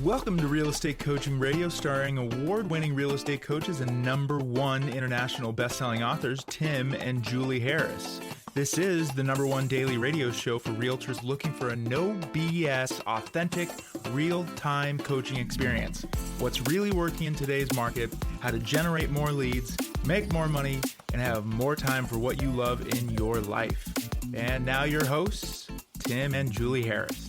Welcome to Real Estate Coaching Radio, starring award-winning real estate coaches and #1 international best-selling authors, Tim and Julie Harris. This is the #1 daily radio show for realtors looking for a no BS, authentic, real-time coaching experience. What's really working in today's market, how to generate more leads, make more money, and have more time for what you love in your life. And now your hosts, Tim and Julie Harris.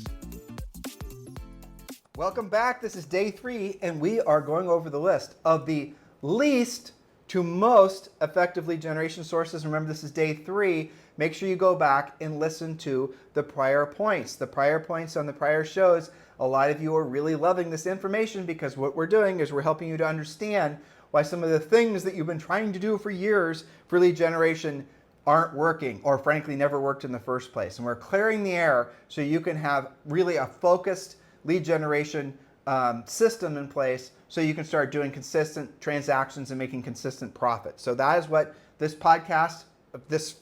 Welcome back. This is day 3, and we are going over the list of the least to most effective lead generation sources. Remember, this is day 3. Make sure you go back and listen to the prior points. The prior points on the prior shows, a lot of you are really loving this information because what we're doing is we're helping you to understand why some of the things that you've been trying to do for years for lead generation aren't working, or frankly never worked in the first place. And we're clearing the air so you can have really a focused lead generation system in place so you can start doing consistent transactions and making consistent profit. So that is what this podcast, this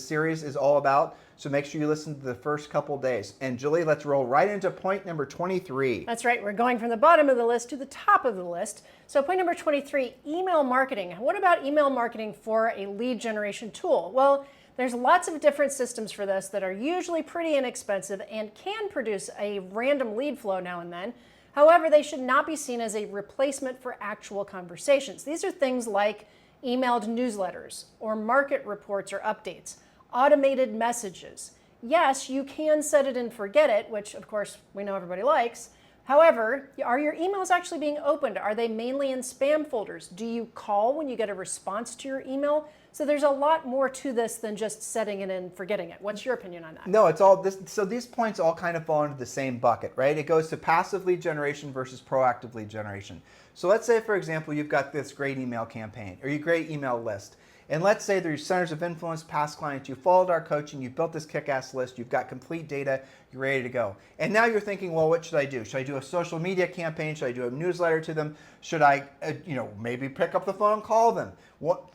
series is all about. So make sure you listen to the first couple days. And Julie, let's roll right into point number 23. That's right. We're going from the bottom of the list to the top of the list. So point number 23, email marketing. What about email marketing for a lead generation tool? Well, there's lots of different systems for this that are usually pretty inexpensive and can produce a random lead flow now and then. However, they should not be seen as a replacement for actual conversations. These are things like emailed newsletters or market reports or updates, automated messages. Yes, you can set it and forget it, which of course we know everybody likes. However, are your emails actually being opened? Are they mainly in spam folders? Do you call when you get a response to your email? So there's a lot more to this than just setting it and forgetting it. What's your opinion on that? No, it's all this. So these points all kind of fall into the same bucket, right? It goes to passive lead generation versus proactive lead generation. So let's say, for example, you've got this great email campaign or your great email list. And let's say they're centers of influence, past clients, you followed our coaching, you built this kick-ass list, you've got complete data, you're ready to go. And now you're thinking, well, what should I do? Should I do a social media campaign? Should I do a newsletter to them? Should I, maybe pick up the phone and call them?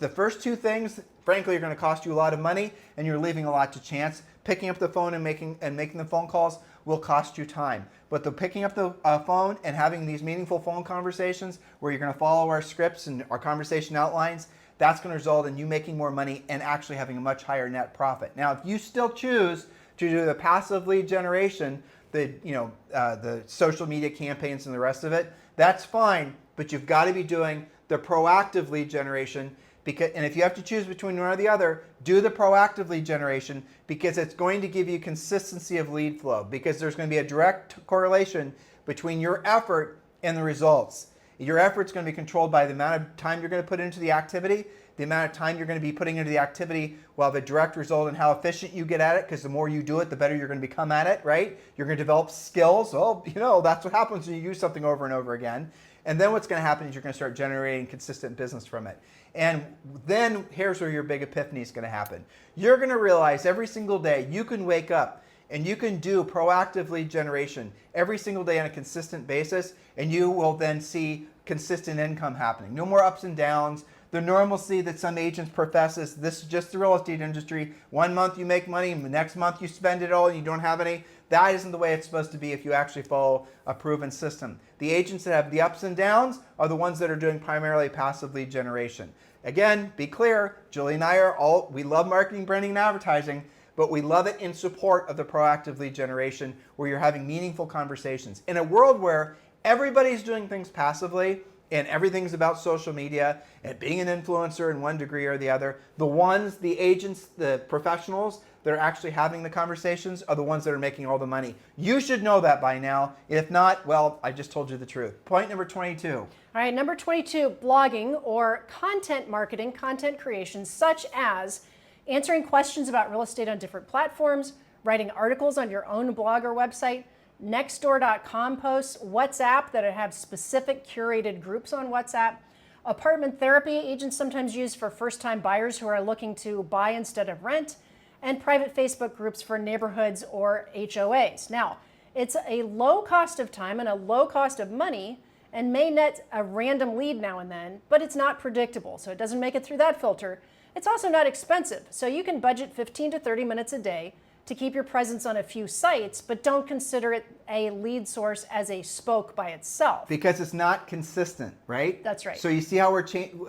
The first two things, frankly, are going to cost you a lot of money, and you're leaving a lot to chance. Picking up the phone and making the phone calls will cost you time. But the picking up the phone and having these meaningful phone conversations where you're going to follow our scripts and our conversation outlines, that's going to result in you making more money and actually having a much higher net profit. Now, if you still choose to do the passive lead generation, the social media campaigns and the rest of it, that's fine, but you've got to be doing the proactive lead generation. And if you have to choose between one or the other, do the proactive lead generation because it's going to give you consistency of lead flow, because there's going to be a direct correlation between your effort and the results. Your effort's going to be controlled by the amount of time you're going to put into the activity, the amount of time you're going to be putting into the activity will have a direct result in how efficient you get at it, because the more you do it, the better you're going to become at it, right? You're going to develop skills. Well, that's what happens when you use something over and over again. And then what's going to happen is you're going to start generating consistent business from it. And then here's where your big epiphany is going to happen. You're going to realize every single day you can wake up and you can do proactive lead generation every single day on a consistent basis, and you will then see consistent income happening. No more ups and downs. The normalcy that some agents profess is this is just the real estate industry. 1 month you make money, and the next month you spend it all and you don't have any. That isn't the way it's supposed to be if you actually follow a proven system. The agents that have the ups and downs are the ones that are doing primarily passive lead generation. Again, be clear, Julie and I we love marketing, branding, and advertising, but we love it in support of the proactive lead generation where you're having meaningful conversations. In a world where everybody's doing things passively and everything's about social media and being an influencer in one degree or the other, the agents, the professionals that are actually having the conversations are the ones that are making all the money. You should know that by now. If not, well, I just told you the truth. Point number 22. All right, number 22, blogging or content marketing, content creation, such as answering questions about real estate on different platforms, writing articles on your own blog or website, Nextdoor.com posts, WhatsApp that have specific curated groups on WhatsApp, apartment therapy agents sometimes use for first-time buyers who are looking to buy instead of rent, and private Facebook groups for neighborhoods or HOAs. Now, it's a low cost of time and a low cost of money and may net a random lead now and then, but it's not predictable, so it doesn't make it through that filter. It's also not expensive, so you can budget 15 to 30 minutes a day to keep your presence on a few sites, but don't consider it a lead source as a spoke by itself. Because it's not consistent, right? That's right. So you see how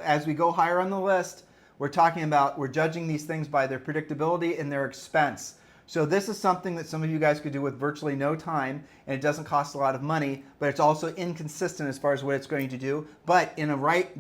as we go higher on the list, we're judging these things by their predictability and their expense. So this is something that some of you guys could do with virtually no time, and it doesn't cost a lot of money, but it's also inconsistent as far as what it's going to do. But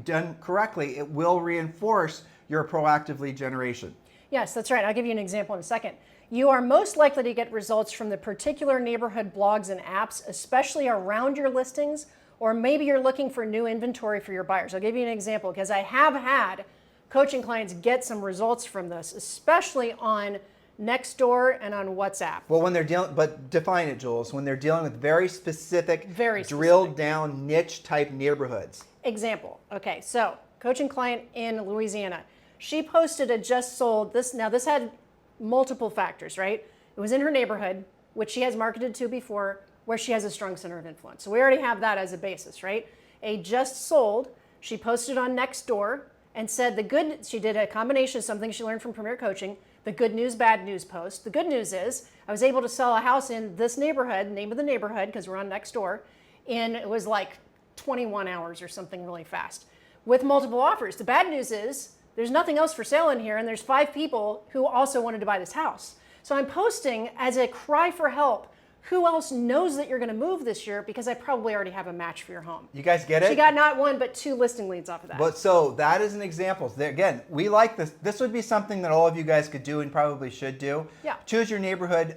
done correctly, it will reinforce your proactive lead generation. Yes, that's right. I'll give you an example in a second. You are most likely to get results from the particular neighborhood blogs and apps, especially around your listings, or maybe you're looking for new inventory for your buyers. I'll give you an example because I have had coaching clients get some results from this, especially on Nextdoor and on WhatsApp. Well, when they're dealing, but define it, Jules, when they're dealing with very specific, Very drilled down niche type neighborhoods. Example. Okay, so coaching client in Louisiana. She posted a just sold this. Now this had multiple factors, right? It was in her neighborhood, which she has marketed to before, where she has a strong center of influence. So we already have that as a basis, right? A just sold. She posted on Nextdoor and said she did a combination of something she learned from Premier Coaching, the good news, bad news post. The good news is I was able to sell a house in this neighborhood, name of the neighborhood, because we're on Nextdoor, and it was like 21 hours or something really fast with multiple offers. The bad news is there's nothing else for sale in here, and there's 5 people who also wanted to buy this house. So I'm posting as a cry for help. Who else knows that you're going to move this year? Because I probably already have a match for your home. You guys get it? She got not 1, but 2 listing leads off of that. But so that is an example. Again, we like this. This would be something that all of you guys could do and probably should do. Yeah. Choose your neighborhood,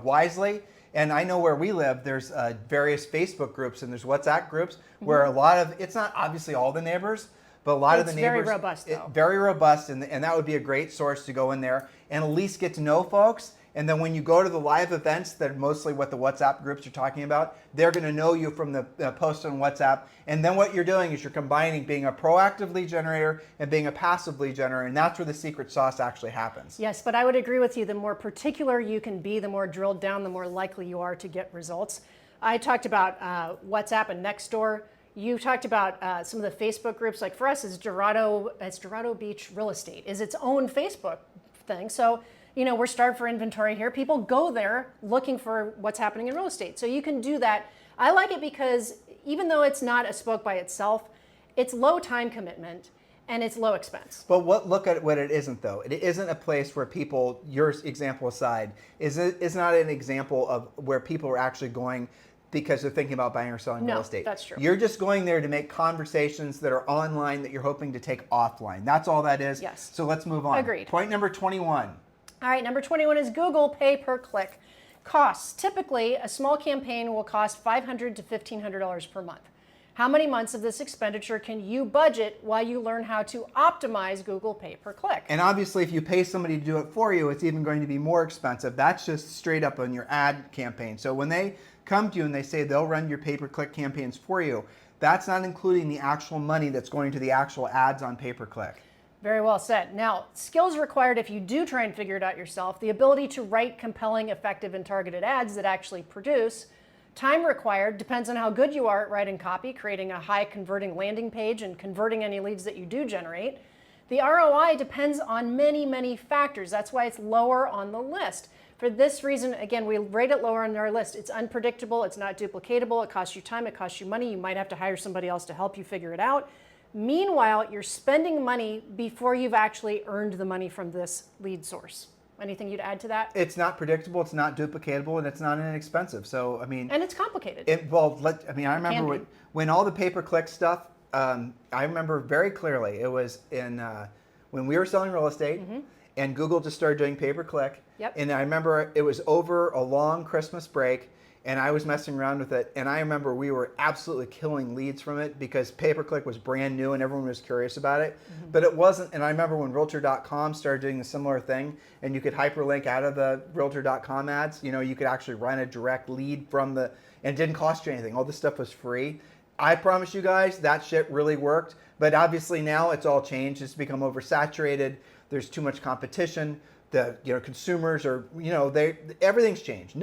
wisely. And I know where we live, there's various Facebook groups and there's WhatsApp groups where a lot of, it's not obviously all the neighbors, but a lot of the neighbors. It's very robust, though. Very robust, and that would be a great source to go in there and at least get to know folks. And then when you go to the live events, that are mostly what the WhatsApp groups are talking about, they're going to know you from the post on WhatsApp. And then what you're doing is you're combining being a proactive lead generator and being a passive lead generator, and that's where the secret sauce actually happens. Yes, but I would agree with you. The more particular you can be, the more drilled down, the more likely you are to get results. I talked about WhatsApp and Nextdoor. You talked about some of the Facebook groups. Like for us, it's Dorado Beach Real Estate is its own Facebook thing. So we're starved for inventory here. People go there looking for what's happening in real estate. So you can do that. I like it because even though it's not a spoke by itself, it's low time commitment and it's low expense. But look at what it isn't, though. It isn't a place where people, your example aside, is not an example of where people are actually going because they're thinking about buying or selling real estate. That's true. You're just going there to make conversations that are online that you're hoping to take offline. That's all that is. Yes. So let's move on. Agreed. Point number 21. All right, number 21 is Google pay per click. Costs. Typically, a small campaign will cost $500 to $1,500 per month. How many months of this expenditure can you budget while you learn how to optimize Google pay per click? And obviously, if you pay somebody to do it for you, it's even going to be more expensive. That's just straight up on your ad campaign. So when they come to you and they say they'll run your pay per click campaigns for you, that's not including the actual money that's going to the actual ads on pay per click. Very well said. Now, skills required if you do try and figure it out yourself, the ability to write compelling, effective, and targeted ads that actually produce. Time required depends on how good you are at writing copy, creating a high converting landing page, and converting any leads that you do generate. The ROI depends on many, many factors. That's why it's lower on the list. For this reason, again, we rate it lower on our list. It's unpredictable, it's not duplicatable, it costs you time, it costs you money. You might have to hire somebody else to help you figure it out. Meanwhile, you're spending money before you've actually earned the money from this lead source. Anything you'd add to that? It's not predictable, it's not duplicatable, and it's not inexpensive. So, I mean... And it's complicated. I remember when all the pay-per-click stuff, I remember very clearly, it was in when we were selling real estate, and Google just started doing pay-per-click. Yep. And I remember it was over a long Christmas break, and I was messing around with it, and I remember we were absolutely killing leads from it because pay-per-click was brand new and everyone was curious about it. But it wasn't, and I remember when Realtor.com started doing a similar thing, and you could hyperlink out of the Realtor.com ads, you could actually run a direct lead from and it didn't cost you anything. All this stuff was free. I promise you guys, that shit really worked, but obviously now it's all changed. It's become oversaturated. There's too much competition. The consumers are, everything's changed.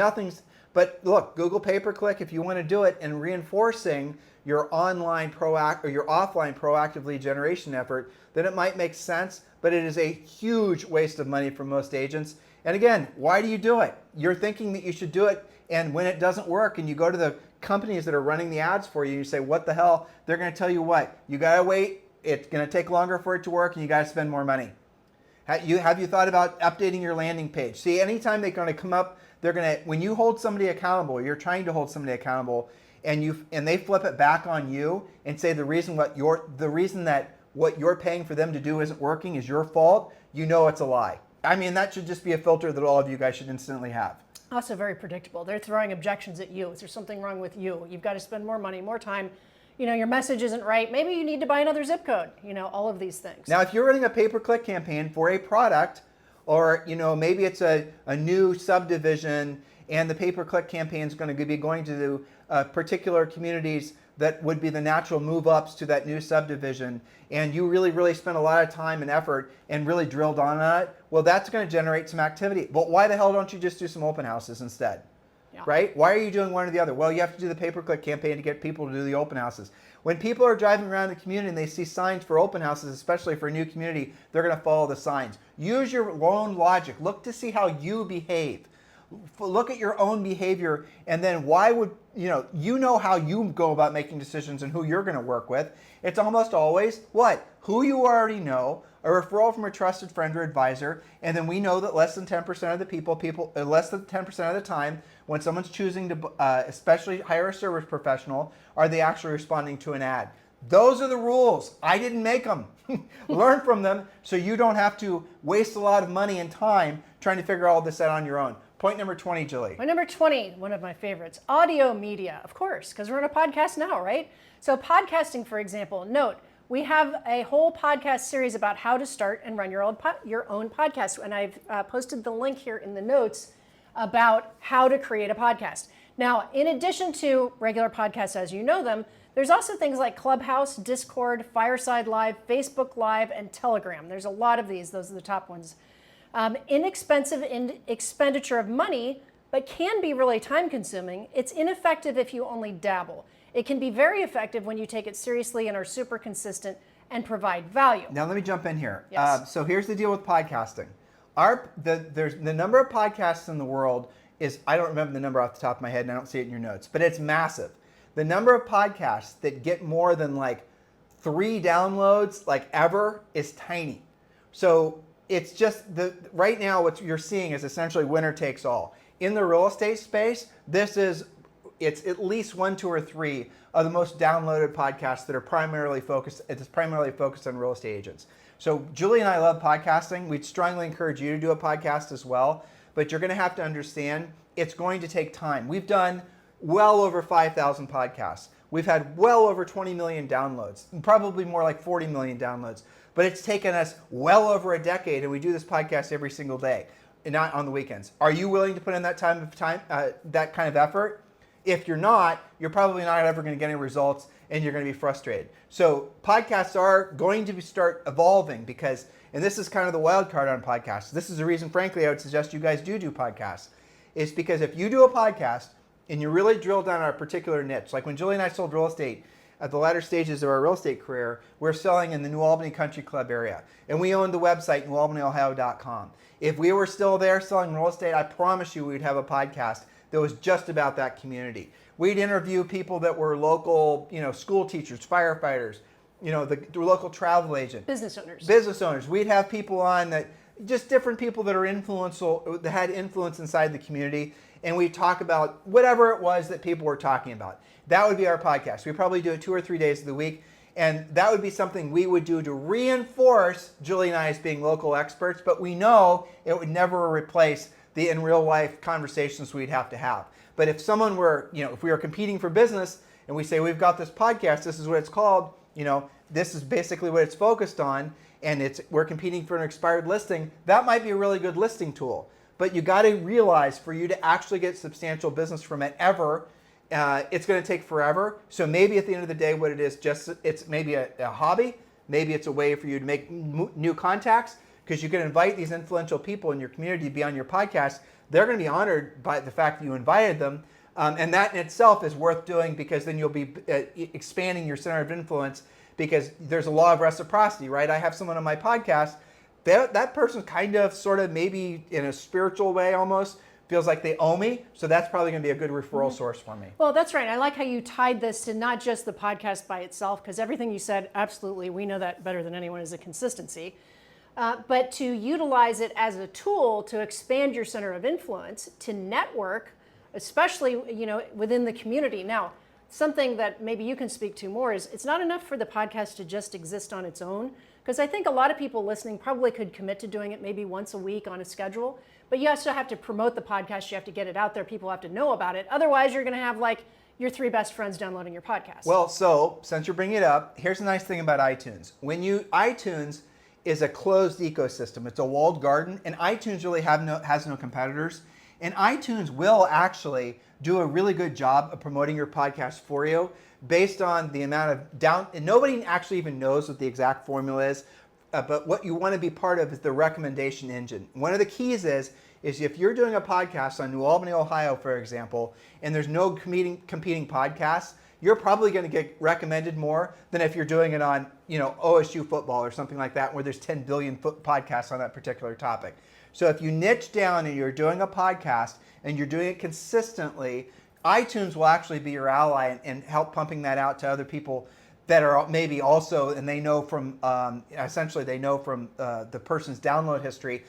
But look, Google pay-per-click, if you want to do it and reinforcing your offline proactive lead generation effort, then it might make sense, but it is a huge waste of money for most agents. And again, why do you do it? You're thinking that you should do it, and when it doesn't work and you go to the companies that are running the ads for you, you say, what the hell? They're going to tell you what? You got to wait. It's going to take longer for it to work, and you got to spend more money. Have you thought about updating your landing page? See, anytime they're going to come up, they're going to, when you hold somebody accountable, you're trying to hold somebody accountable, and they flip it back on you and say the reason that what you're paying for them to do isn't working is your fault, you know it's a lie. I mean, that should just be a filter that all of you guys should instantly have. Also very predictable. They're throwing objections at you. Is there something wrong with you? You've got to spend more money, more time. Your message isn't right. Maybe you need to buy another zip code. All of these things. Now, if you're running a pay-per-click campaign for a product, or maybe it's a new subdivision, and the pay-per-click campaign is going to be going to particular communities that would be the natural move-ups to that new subdivision, and you really, really spent a lot of time and effort and really drilled on it, well, that's going to generate some activity. But why the hell don't you just do some open houses instead? Yeah. Right? Why are you doing one or the other? Well, you have to do the pay-per-click campaign to get people to do the open houses. When people are driving around the community and they see signs for open houses, especially for a new community, they're going to follow the signs. Use your own logic. Look to see how you behave. Look at your own behavior, and then why would, you know how you go about making decisions and who you're going to work with. It's almost always what? Who you already know, a referral from a trusted friend or advisor, and then we know that less than 10% of the people, less than 10% of the time, when someone's choosing to especially hire a service professional, are they actually responding to an ad. Those are the rules. I didn't make them. Learn from them so you don't have to waste a lot of money and time trying to figure all this out on your own. Point number 20, Julie. Point number 20, one of my favorites, audio media, of course, because we're on a podcast now, right? So podcasting, for example, note, we have a whole podcast series about how to start and run your own podcast, and I've posted the link here in the notes about how to create a podcast. Now, in addition to regular podcasts as you know them, there's also things like Clubhouse, Discord, Fireside Live, Facebook Live, and Telegram. There's a lot of these. Those are the top ones. Inexpensive expenditure of money, but can be really time consuming. It's ineffective if you only dabble. It can be very effective when you take it seriously and are super consistent and provide value. Now let me jump in here. Yes. So here's the deal with podcasting. There's the number of podcasts in the world is, I don't remember the number off the top of my head and I don't see it in your notes, but it's massive. The number of podcasts that get more than like 3 downloads ever is tiny. So it's just right now what you're seeing is essentially winner takes all. In the real estate space, it's at least 1, 2, or 3 of the most downloaded podcasts that are primarily focused on real estate agents. So Julie and I love podcasting. We'd strongly encourage you to do a podcast as well, but you're going to have to understand it's going to take time. We've done well over 5,000 podcasts. We've had well over 20 million downloads, probably more like 40 million downloads. But it's taken us well over a decade, and we do this podcast every single day, and not on the weekends. Are you willing to put in that that kind of effort? If you're not, you're probably not ever going to get any results, and you're going to be frustrated. So podcasts are going to start evolving because, and this is kind of the wild card on podcasts. This is the reason, frankly, I would suggest you guys do podcasts. It's because if you do a podcast and you really drill down on a particular niche, like when Julie and I sold real estate, at the latter stages of our real estate career, we're selling in the New Albany Country Club area. And we owned the website, newalbanyohio.com. If we were still there selling real estate, I promise you we'd have a podcast that was just about that community. We'd interview people that were local, school teachers, firefighters, the local travel agent. Business owners. We'd have people on that, just different people that are influential, that had influence inside the community. And we'd talk about whatever it was that people were talking about. That would be our podcast. We probably do it 2 or 3 days of the week. And that would be something we would do to reinforce Julie and I as being local experts. But we know it would never replace the in real life conversations we'd have to have. But if someone were, if we were competing for business and we say, we've got this podcast, this is what it's called, this is basically what it's focused on, and we're competing for an expired listing, that might be a really good listing tool. But you got to realize for you to actually get substantial business from it it's going to take forever. So maybe at the end of the day, what it is, it's maybe a hobby. Maybe it's a way for you to make new contacts, because you can invite these influential people in your community to be on your podcast. They're going to be honored by the fact that you invited them. And that in itself is worth doing, because then you'll be expanding your center of influence, because there's a law of reciprocity, right? I have someone on my podcast, that person kind of sort of maybe in a spiritual way almost feels like they owe me. So that's probably going to be a good referral source for me. Well, that's right. I like how you tied this to not just the podcast by itself, because everything you said, absolutely, we know that better than anyone, is a consistency. But to utilize it as a tool to expand your center of influence, to network, especially within the community. Now, something that maybe you can speak to more is it's not enough for the podcast to just exist on its own, because I think a lot of people listening probably could commit to doing it maybe once a week on a schedule. But you also have to promote the podcast. You have to get it out there. People have to know about it. Otherwise, you're going to have like your 3 best friends downloading your podcast. Well, so since you're bringing it up, here's the nice thing about iTunes. iTunes is a closed ecosystem. It's a walled garden, and iTunes really has no competitors. And iTunes will actually do a really good job of promoting your podcast for you based on the amount of and nobody actually even knows what the exact formula is. But what you want to be part of is the recommendation engine. One of the keys is if you're doing a podcast on New Albany, Ohio, for example, and there's no competing podcasts, you're probably going to get recommended more than if you're doing it on OSU football or something like that, where there's 10 billion podcasts on that particular topic. So if you niche down and you're doing a podcast and you're doing it consistently, iTunes will actually be your ally and help pumping that out to other people that are maybe also, and they know from, essentially they know from the person's download history,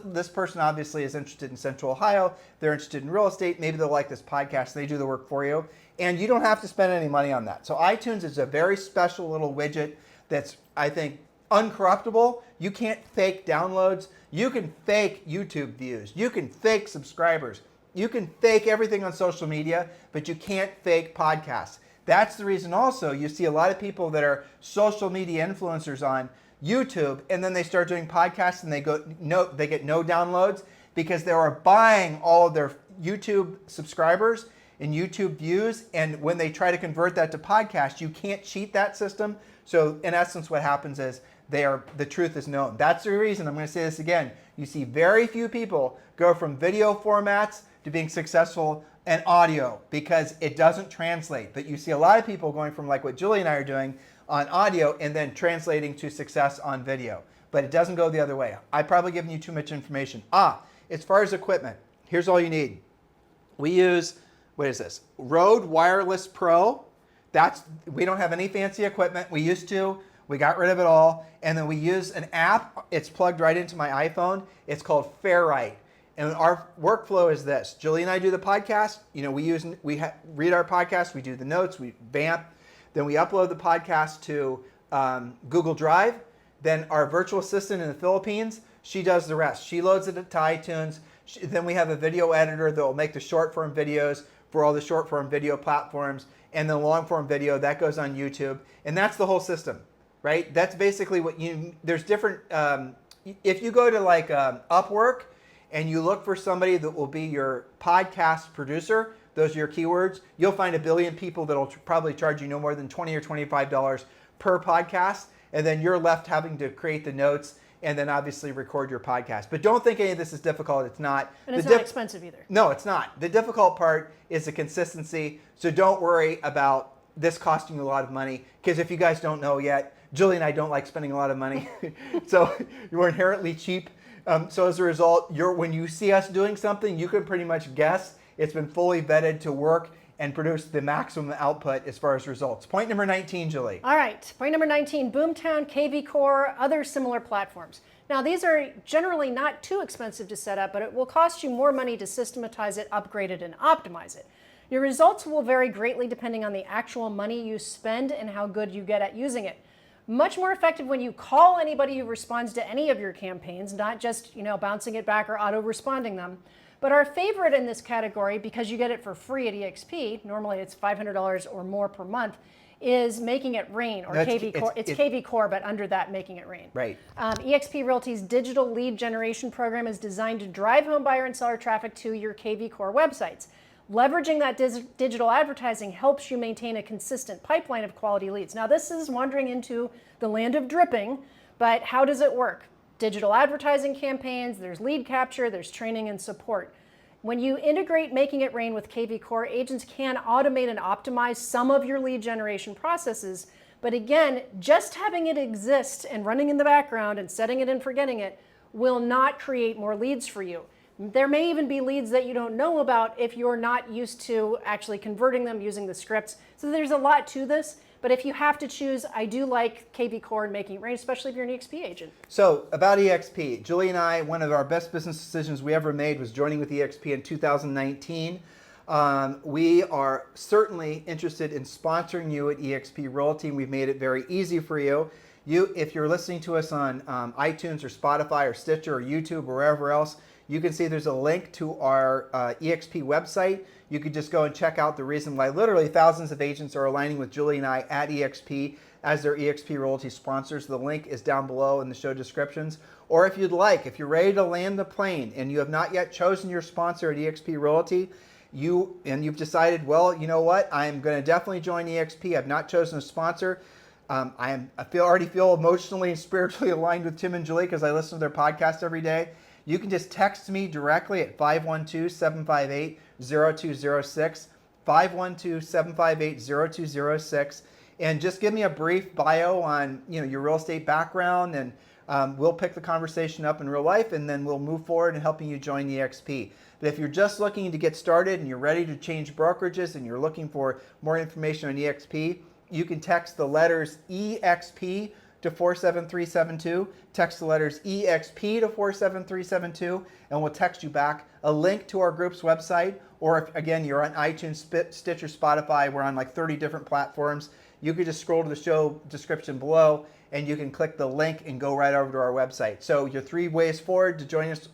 this person obviously is interested in Central Ohio, they're interested in real estate, maybe they'll like this podcast, they do the work for you, and you don't have to spend any money on that. So iTunes is a very special little widget that's, I think, uncorruptible. You can't fake downloads. You can fake YouTube views. You can fake subscribers. You can fake everything on social media, but you can't fake podcasts. That's the reason also you see a lot of people that are social media influencers on YouTube, and then they start doing podcasts and they get no downloads because they are buying all of their YouTube subscribers and YouTube views, and when they try to convert that to podcast, you can't cheat that system. So in essence, what happens is the truth is known. That's the reason, I'm going to say this again, you see very few people go from video formats to being successful and audio because it doesn't translate. But you see a lot of people going from like what Julie and I are doing on audio and then translating to success on video. But it doesn't go the other way. I've probably given you too much information. As far as equipment, here's all you need. We use, what is this? Rode Wireless Pro. We don't have any fancy equipment. We used to. We got rid of it all. And then we use an app. It's plugged right into my iPhone. It's called Fairwrite. And our workflow is this. Julie and I do the podcast. We read our podcast. We do the notes. We vamp. Then we upload the podcast to Google Drive. Then our virtual assistant in the Philippines, she does the rest. She loads it to iTunes. Then we have a video editor that will make the short form videos for all the short form video platforms. And the long form video, that goes on YouTube. And that's the whole system, right? That's basically there's different, if you go to like Upwork, and you look for somebody that will be your podcast producer, those are your keywords, you'll find a billion people that will probably charge you no more than $20 or $25 per podcast, and then you're left having to create the notes and then obviously record your podcast. But don't think any of this is difficult. It's not. And it's not expensive either. No, it's not. The difficult part is the consistency, so don't worry about this costing you a lot of money, because if you guys don't know yet, Julie and I don't like spending a lot of money, so we're inherently cheap. So as a result, when you see us doing something, you can pretty much guess it's been fully vetted to work and produce the maximum output as far as results. Point number 19, Julie. All right, point number 19, Boomtown, KV Core, other similar platforms. Now these are generally not too expensive to set up, but it will cost you more money to systematize it, upgrade it, and optimize it. Your results will vary greatly depending on the actual money you spend and how good you get at using it. Much more effective when you call anybody who responds to any of your campaigns, not just bouncing it back or auto-responding them. But our favorite in this category, because you get it for free at EXP, normally it's $500 or more per month, is Making It Rain, or KV Core. It's KV Core, but under that, Making It Rain. Right. EXP Realty's digital lead generation program is designed to drive home buyer and seller traffic to your KV Core websites. Leveraging that digital advertising helps you maintain a consistent pipeline of quality leads. Now, this is wandering into the land of dripping, but how does it work? Digital advertising campaigns, there's lead capture, there's training and support. When you integrate Making It Rain with KV Core, agents can automate and optimize some of your lead generation processes, But again, just having it exist and running in the background and setting it and forgetting it will not create more leads for you. There may even be leads that you don't know about if you're not used to actually converting them using the scripts. So there's a lot to this, but if you have to choose, I do like KV Core and making it rain, especially if you're an EXP agent. So about EXP, Julie and I, one of our best business decisions we ever made was joining with EXP in 2019. We are certainly interested in sponsoring you at EXP Realty, and we've made it very easy for you. If you're listening to us on iTunes or Spotify or Stitcher or YouTube or wherever else, you can see there's a link to our EXP website. You could just go and check out the reason why literally thousands of agents are aligning with Julie and I at EXP as their EXP Realty sponsors. The link is down below in the show descriptions. Or if you'd like, if you're ready to land the plane and you have not yet chosen your sponsor at EXP Realty, you've decided, well, you know what, I'm going to definitely join EXP. I've not chosen a sponsor. I already feel emotionally and spiritually aligned with Tim and Julie because I listen to their podcast every day. You can just text me directly at 512-758-0206, 512-758-0206, and just give me a brief bio on your real estate background, and we'll pick the conversation up in real life, and then we'll move forward in helping you join EXP. But if you're just looking to get started and you're ready to change brokerages and you're looking for more information on EXP, you can text the letters EXP to 47372. Text the letters EXP to 47372, and we'll text you back a link to our group's website. Or if, again, you're on iTunes, Stitcher, Spotify, we're on like 30 different platforms. You could just scroll to the show description below, and you can click the link and go right over to our website. So your 3 ways forward to join with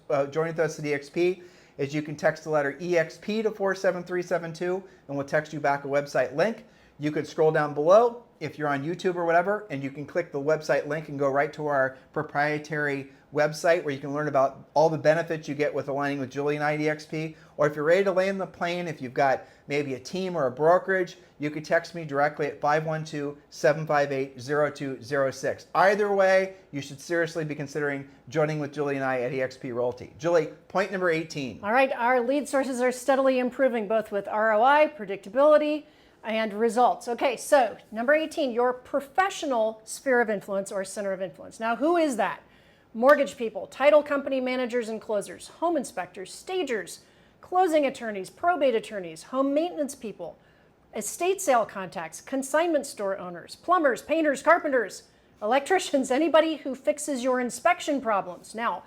us at EXP is you can text the letter EXP to 47372, and we'll text you back a website link. You could scroll down below if you're on YouTube or whatever, and you can click the website link and go right to our proprietary website where you can learn about all the benefits you get with aligning with Julie and I at EXP. Or if you're ready to land the plane, if you've got maybe a team or a brokerage, you could text me directly at 512-758-0206. Either way, you should seriously be considering joining with Julie and I at EXP Realty. Julie, point number 18. All right, our lead sources are steadily improving, both with ROI, predictability, and results. Okay, so number 18, your professional sphere of influence or center of influence. Now, who is that? Mortgage people, title company managers and closers, home inspectors, stagers, closing attorneys, probate attorneys, home maintenance people, estate sale contacts, consignment store owners, plumbers, painters, carpenters, electricians, anybody who fixes your inspection problems. Now,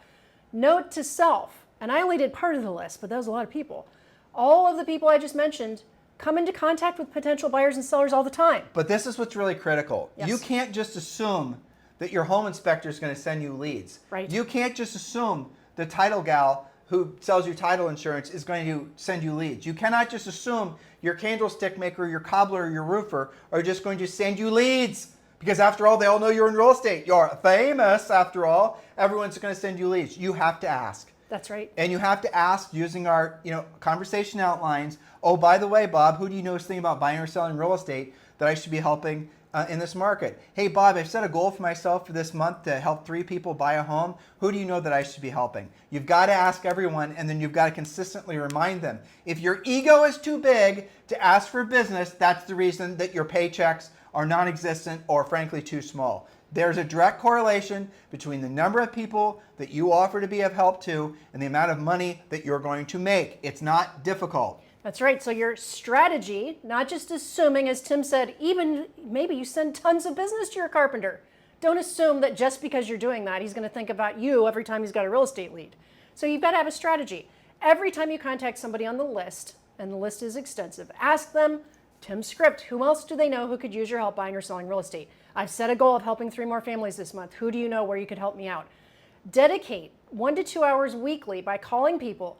note to self, and I only did part of the list, but that was a lot of people. All of the people I just mentioned come into contact with potential buyers and sellers all the time. But this is what's really critical. Yes. You can't just assume that your home inspector is going to send you leads. Right. You can't just assume the title gal who sells you title insurance is going to send you leads. You cannot just assume your candlestick maker, your cobbler, your roofer are just going to send you leads. Because after all, they all know you're in real estate. You're famous after all. Everyone's going to send you leads. You have to ask. That's right. And you have to ask using our conversation outlines. Oh, by the way, Bob, who do you know is thinking about buying or selling real estate that I should be helping in this market? Hey, Bob, I've set a goal for myself for this month to help 3 people buy a home. Who do you know that I should be helping? You've got to ask everyone, and then you've got to consistently remind them. If your ego is too big to ask for business, that's the reason that your paychecks are non-existent or frankly too small. There's a direct correlation between the number of people that you offer to be of help to and the amount of money that you're going to make. It's not difficult. That's right. So your strategy, not just assuming, as Tim said, even maybe you send tons of business to your carpenter. Don't assume that just because you're doing that, he's going to think about you every time he's got a real estate lead. So you've got to have a strategy. Every time you contact somebody on the list, and the list is extensive, ask them, Tim's script, who else do they know who could use your help buying or selling real estate? I've set a goal of helping 3 more families this month. Who do you know where you could help me out? Dedicate 1 to 2 hours weekly by calling people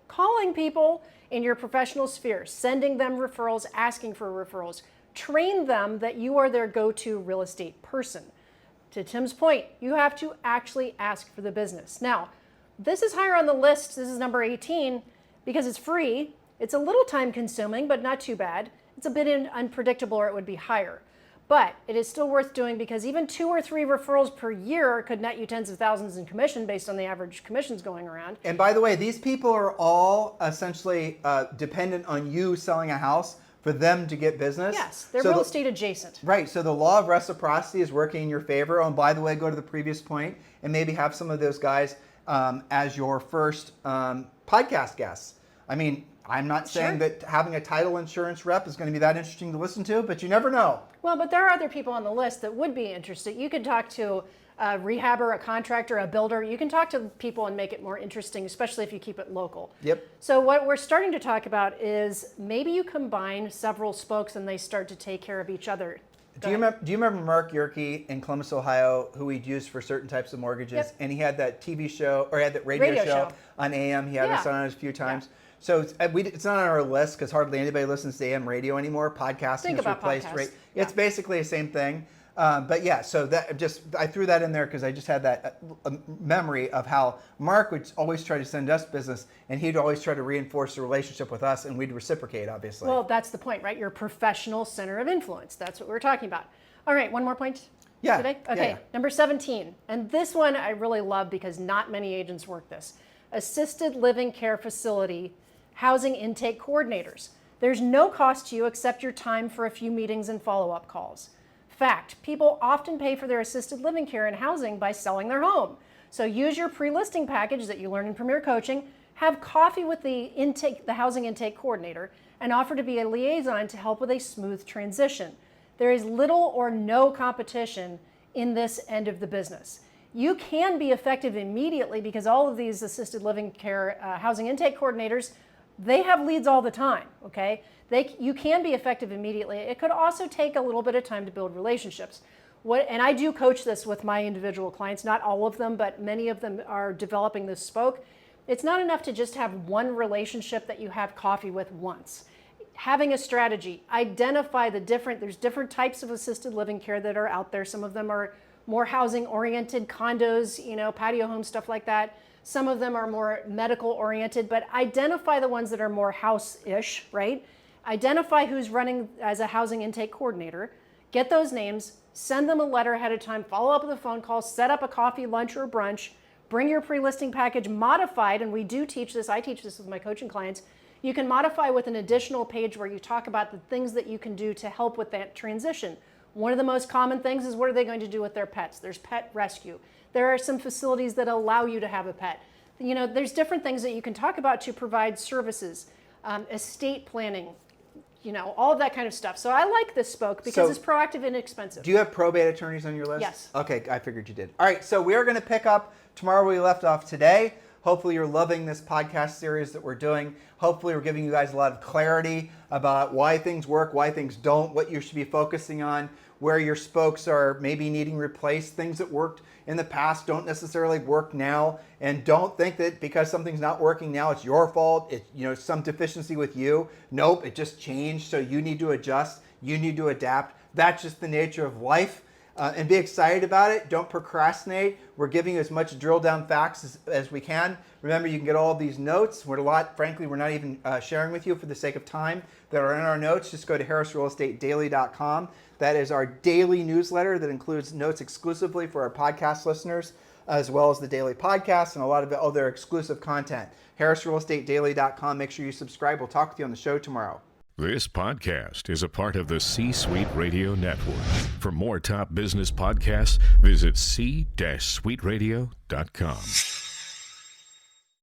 in your professional sphere, sending them referrals, asking for referrals. Train them that you are their go-to real estate person. To Tim's point, you have to actually ask for the business. Now, this is higher on the list. This is number 18 because it's free. It's a little time consuming, but not too bad. It's a bit unpredictable, or it would be higher. But it is still worth doing because even 2 or 3 referrals per year could net you tens of thousands in commission based on the average commissions going around. And by the way, these people are all essentially dependent on you selling a house for them to get business. Yes, they're So real estate adjacent. Right. So the law of reciprocity is working in your favor. Oh, and by the way, go to the previous point and maybe have some of those guys as your first podcast guests. I mean, I'm not saying that having a title insurance rep is going to be that interesting to listen to, but you never know. Well, but there are other people on the list that would be interested. You could talk to a rehabber, a contractor, a builder. You can talk to people and make it more interesting, especially if you keep it local. Yep. So what we're starting to talk about is maybe you combine several spokes and they start to take care of each other. Do you remember Mark Yerke in Columbus, Ohio, who we'd used for certain types of mortgages? Yep. And he had that TV show, or he had that radio show on AM. He had us on it a few times. Yeah. So it's not on our list because hardly anybody listens to AM radio anymore. Podcasting has replaced radio. Yeah. It's basically the same thing. But yeah, so I threw that in there because I just had that memory of how Mark would always try to send us business, and he'd always try to reinforce the relationship with us, and we'd reciprocate, obviously. Well, that's the point, right? Your professional center of influence. That's what we're talking about. All right, one more point today? Okay, yeah. Number 17. And this one I really love because not many agents work this. Assisted living care facility housing intake coordinators. There's no cost to you except your time for a few meetings and follow-up calls. Fact, people often pay for their assisted living care and housing by selling their home. So use your pre-listing package that you learn in Premier Coaching, have coffee with the housing intake coordinator, and offer to be a liaison to help with a smooth transition. There is little or no competition in this end of the business. You can be effective immediately because all of these assisted living care housing intake coordinators, they have leads all the time, okay? You can be effective immediately. It could also take a little bit of time to build relationships. And I do coach this with my individual clients, not all of them, but many of them are developing this spoke. It's not enough to just have one relationship that you have coffee with once. Having a strategy, identify there's different types of assisted living care that are out there. Some of them are more housing oriented, condos, patio homes, stuff like that. Some of them are more medical oriented, but identify the ones that are more house-ish, right? Identify who's running as a housing intake coordinator, get those names, send them a letter ahead of time, follow up with a phone call, set up a coffee, lunch, or brunch, bring your pre-listing package modified, and we do teach this, I teach this with my coaching clients. You can modify with an additional page where you talk about the things that you can do to help with that transition. One of the most common things is what are they going to do with their pets? There's pet rescue. There are some facilities that allow you to have a pet. There's different things that you can talk about to provide services, estate planning, all of that kind of stuff. So I like this spoke because it's proactive and inexpensive. Do you have probate attorneys on your list? Yes. Okay, I figured you did. All right, so we are going to pick up tomorrow where we left off today. Hopefully you're loving this podcast series that we're doing. Hopefully we're giving you guys a lot of clarity about why things work, why things don't, what you should be focusing on, where your spokes are maybe needing replaced. Things that worked in the past don't necessarily work now. And don't think that because something's not working now, it's your fault. It's some deficiency with you. Nope, it just changed. So you need to adjust. You need to adapt. That's just the nature of life. And be excited about it. Don't procrastinate. We're giving you as much drill down facts as we can. Remember, you can get all of these notes. Frankly, we're not even sharing with you for the sake of time that are in our notes. Just go to harrisrealestatedaily.com. That is our daily newsletter that includes notes exclusively for our podcast listeners, as well as the daily podcast and a lot of other exclusive content. harrisrealestatedaily.com. Make sure you subscribe. We'll talk with you on the show tomorrow. This podcast is a part of the C-Suite Radio Network. For more top business podcasts, visit c-suiteradio.com.